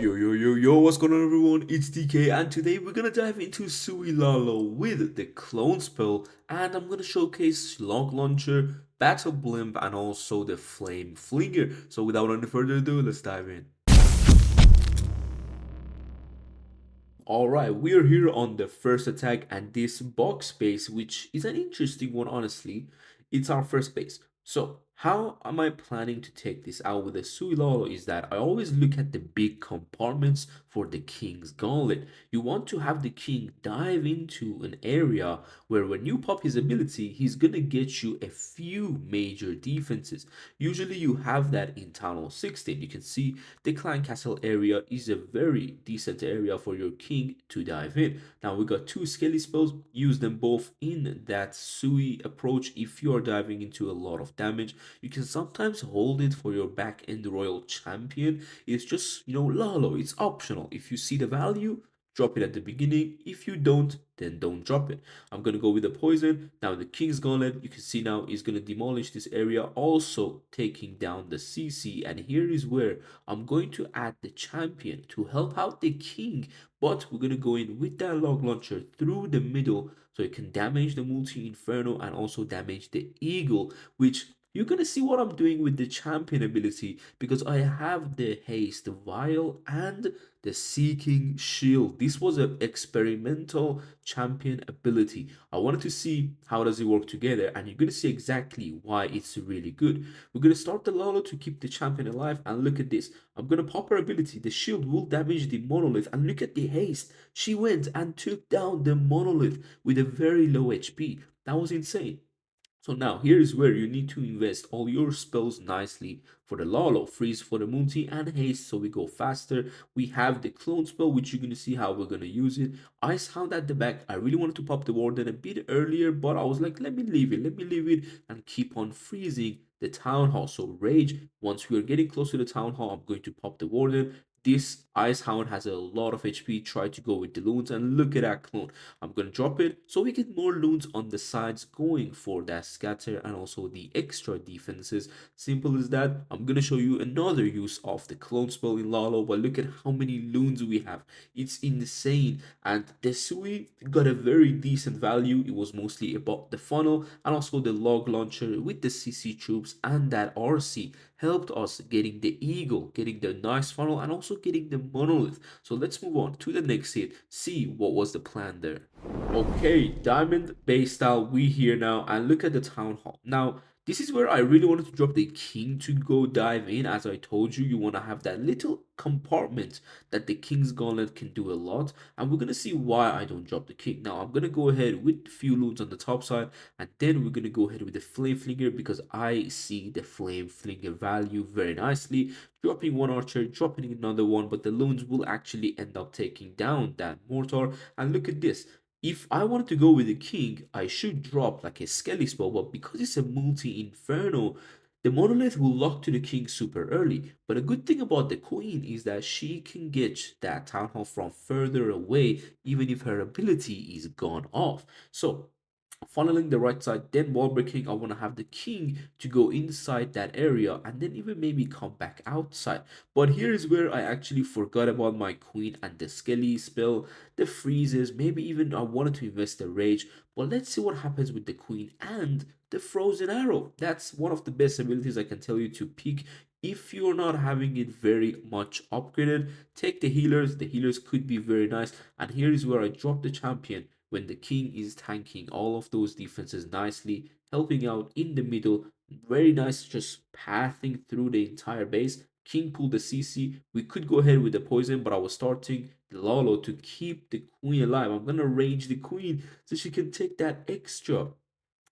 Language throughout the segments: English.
Yo, what's going on everyone? It's TK and today we're gonna dive into SUI LALO with the clone spell and I'm gonna showcase Slug Launcher, Battle Blimp and also the Flame Flinger. So without any further ado, let's dive in. Alright, we are here on the first attack and this box space, which is an interesting one honestly. It's our first base. So how am I planning to take this out with the Sui Lalo is that I always look at the big compartments for the King's Gauntlet. You want to have the King dive into an area where when you pop his ability, he's gonna get you a few major defenses. Usually you have that in Town Hall 16. You can see the Clan Castle area is a very decent area for your King to dive in. Now we got two Skelly spells, use them both in that Sui approach if you are diving into a lot of damage. You can sometimes hold it for your back end royal champion. It's just, Lalo, it's optional. If you see the value, drop it at the beginning. If you don't, then don't drop it. I'm going to go with the poison. Now the King's Gauntlet, you can see now is going to demolish this area, also taking down the CC. And here is where I'm going to add the champion to help out the King. But we're going to go in with that log launcher through the middle so it can damage the multi-inferno and also damage the eagle, which you're gonna see what I'm doing with the champion ability because I have the haste vial and the seeking shield. This was an experimental champion ability. I wanted to see how does it work together and you're gonna see exactly why it's really good. We're gonna start the Lalo to keep the champion alive and look at this. I'm gonna pop her ability. The shield will damage the monolith and look at the haste. She went and took down the monolith with a very low HP. That was insane. So now here is where you need to invest all your spells nicely for the Lalo, freeze for the multi and haste so we go faster. We have the clone spell which you're going to see how we're going to use it. Ice Hound at the back. I really wanted to pop the Warden a bit earlier but I was like let me leave it and keep on freezing the Town Hall. So Rage, once we are getting close to the Town Hall, I'm going to pop the Warden. This Ice Hound has a lot of HP. Try to go with the loons and look at that clone. I'm gonna drop it so we get more loons on the sides going for that scatter and also the extra defenses. Simple as that. I'm gonna show you another use of the clone spell in Lalo, but look at how many loons we have. It's insane. And the Sui got a very decent value. It was mostly about the funnel and also the log launcher with the CC troops and that RC helped us getting the eagle, getting the nice funnel and also getting the monolith. So let's move on to the next hit, see what was the plan there. Okay, diamond base style, we here now and look at the town hall. Now this is where I really wanted to drop the king to go dive in. As I told you, you want to have that little compartment that the King's Gauntlet can do a lot, and we're gonna see why I don't drop the king. Now I'm gonna go ahead with a few loons on the top side and then we're gonna go ahead with the flame flinger because I see the flame flinger value very nicely. Dropping one archer, dropping another one, but the loons will actually end up taking down that mortar. And look at this, if I wanted to go with the king, I should drop like a skelly spell, but because it's a multi-inferno, the monolith will lock to the king super early. But a good thing about the queen is that she can get that town hall from further away, even if her ability is gone off. So funneling the right side, then wall breaking, I want to have the king to go inside that area and then even maybe come back outside. But here is where I actually forgot about my queen and the skelly spell, the freezes, maybe even I wanted to invest the rage. But let's see what happens with the queen and the frozen arrow. That's one of the best abilities I can tell you to pick. If you're not having it very much upgraded, take the healers. The healers could be very nice. And here is where I drop the champion when the king is tanking all of those defenses nicely, helping out in the middle. Very nice, just pathing through the entire base. King pulled the CC. We could go ahead with the poison, but I was starting the Lalo to keep the queen alive. I'm gonna range the queen so she can take that extra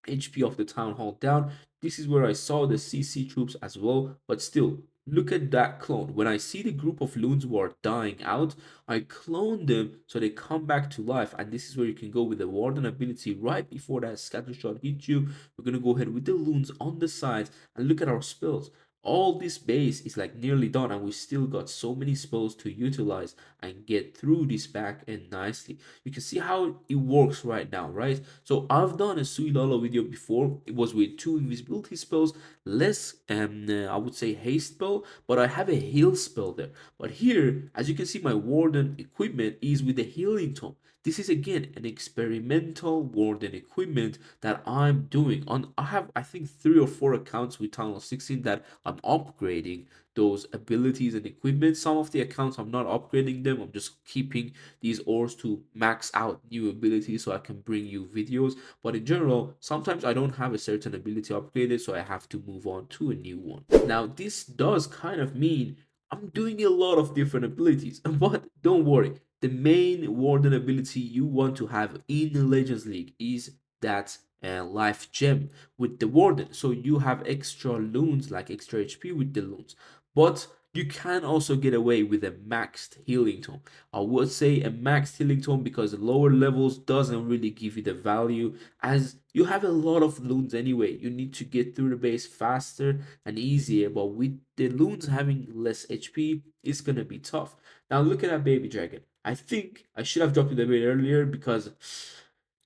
HP of the town hall down. This is where I saw the CC troops as well, but still, look at that clone. When I see the group of loons who are dying out, I clone them so they come back to life. And this is where you can go with the warden ability right before that scatter shot hits you. We're gonna go ahead with the loons on the sides and look at our spells. all this base is like nearly done, and we still got so many spells to utilize and get through this back end nicely. You can see how it works right now, right? So I've done a SUI LALO video before. It was with two invisibility spells, less I would say haste spell, but I have a heal spell there. But here, as you can see, my warden equipment is with the healing tome. This is again an experimental warden equipment that I'm doing on. I have, I think, 3 or 4 accounts with Tunnel 16 that I'm upgrading those abilities and equipment. Some of the accounts I'm not upgrading them, I'm just keeping these ores to max out new abilities so I can bring you videos. But in general, sometimes I don't have a certain ability upgraded, so I have to move on to a new one. Now this does kind of mean I'm doing a lot of different abilities, but don't worry, the main warden ability you want to have in the Legends League is that life gem with the warden. So you have extra loons, like extra HP with the loons. But you can also get away with a maxed healing tome. I would say a maxed healing tome because lower levels doesn't really give you the value, as you have a lot of loons anyway. You need to get through the base faster and easier, but with the loons having less HP, it's gonna be tough. Now look at that baby dragon. I think I should have dropped it a bit earlier because,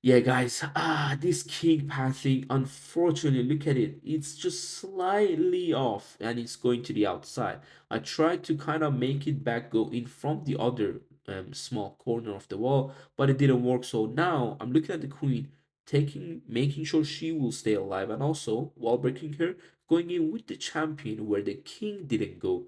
yeah, guys, this king pathing, unfortunately, look at it. It's just slightly off and it's going to the outside. I tried to kind of make it back go in from the other small corner of the wall, but it didn't work. So now I'm looking at the queen, making sure she will stay alive, and also while breaking her, going in with the champion where the king didn't go.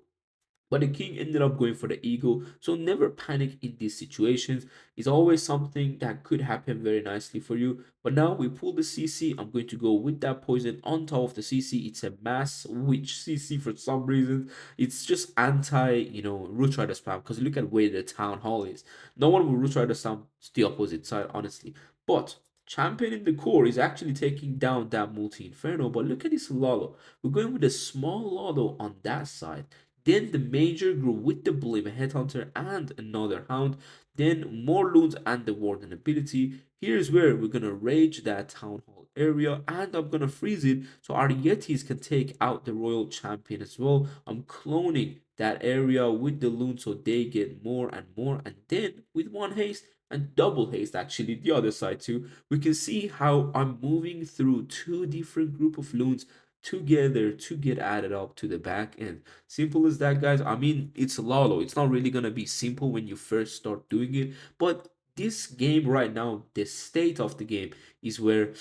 But the king ended up going for the eagle, so never panic in these situations. It's always something that could happen very nicely for you. But now we pull the CC. I'm going to go with that poison on top of the CC. It's a mass witch CC for some reason. It's just anti, root rider spam, because look at where the town hall is. No one will root rider spam the opposite side, honestly. But champion in the core is actually taking down that multi inferno. But look at this Lalo. We're going with a small Lalo on that side, then the major group with the Blame Headhunter and another Hound, then more loons and the Warden ability. Here's where we're gonna rage that Town Hall area, and I'm gonna freeze it so our Yetis can take out the Royal Champion as well. I'm cloning that area with the loon so they get more and more, and then with one haste and double haste, actually the other side too, we can see how I'm moving through two different group of loons together to get added up to the back end. Simple as that, guys. I mean, it's Lalo. It's not really gonna be simple when you first start doing it, but this game right now, the state of the game is where,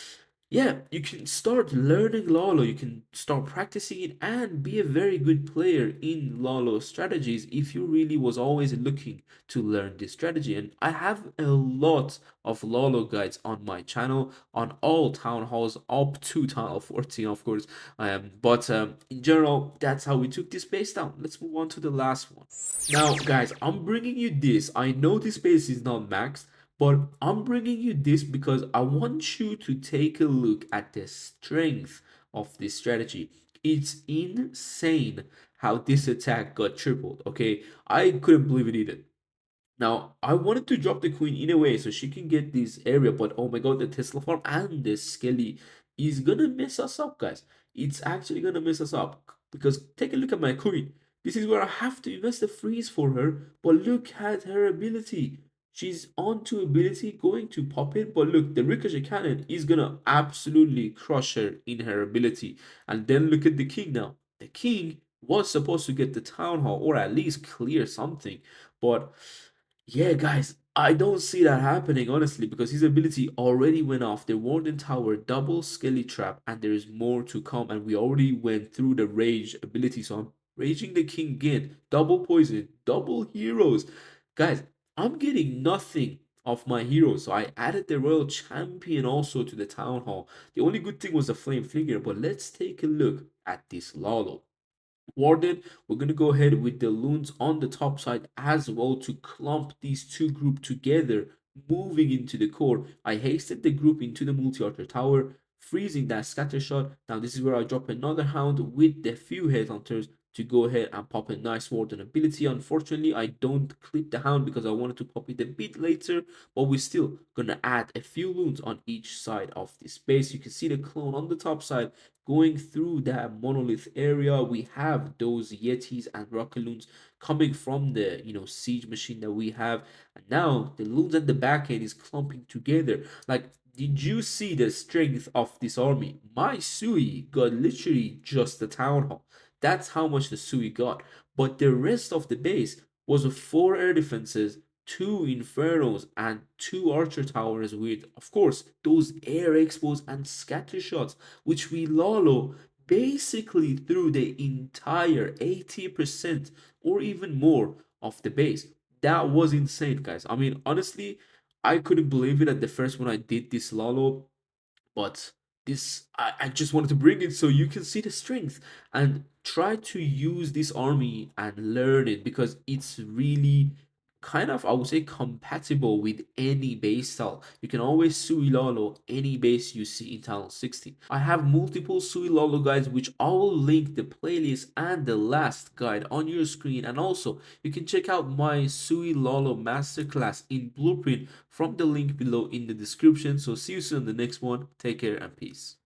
yeah, you can start learning Lalo, you can start practicing it and be a very good player in Lalo strategies if you really was always looking to learn this strategy. And I have a lot of Lalo guides on my channel on all town halls up to town hall 14, of course. But in general, that's how we took this base down. Let's move on to the last one. Now, guys, I'm bringing you this. I know this base is not maxed, but I'm bringing you this because I want you to take a look at the strength of this strategy. It's insane how this attack got tripled, okay? I couldn't believe it either. Now, I wanted to drop the queen in a way so she can get this area, but oh my god, the Tesla farm and the Skelly is gonna mess us up, guys. It's actually gonna mess us up because take a look at my queen. This is where I have to invest a freeze for her, but look at her ability. She's on to ability, going to pop it, but look, the ricochet cannon is gonna absolutely crush her in her ability. And then look at the king now. The king was supposed to get the town hall or at least clear something, but yeah, guys, I don't see that happening, honestly, because his ability already went off. The Warden Tower, double Skelly Trap, and there is more to come. And we already went through the Rage ability, so I'm Raging the King again. Double Poison, double Heroes. Guys, I'm getting nothing of my heroes, so I added the Royal Champion also to the Town Hall. The only good thing was the Flame Flinger, but let's take a look at this Lalo. Warden, we're going to go ahead with the loons on the top side as well to clump these two group together, moving into the core. I hasted the group into the multi-archer tower, freezing that scatter shot. Now this is where I drop another hound with the few headhunters to go ahead and pop a nice warden ability. Unfortunately, I don't clip the hound because I wanted to pop it a bit later, but we're still gonna add a few loons on each side of this base. You can see the clone on the top side going through that monolith area. We have those yetis and rocket loons coming from the siege machine that we have, and now the loons at the back end is clumping together. Like, did you see the strength of this army? My Sui got literally just the town hall. That's how much the Sui got. But the rest of the base was of 4 air defenses, 2 infernos, and 2 archer towers with, of course, those air expos and scatter shots, which we Lalo basically through the entire 80% or even more of the base. That was insane, guys. I mean, honestly, I couldn't believe it at the first when I did this Lalo, but I just wanted to bring it so you can see the strength and try to use this army and learn it because it's really kind of, I would say, compatible with any base style. You can always SUI LALO any base you see in Talon 60. I have multiple SUI LALO guides which I will link the playlist and the last guide on your screen, and also you can check out my SUI LALO masterclass in Blueprint from the link below in the description. So see you soon in the next one. Take care and peace.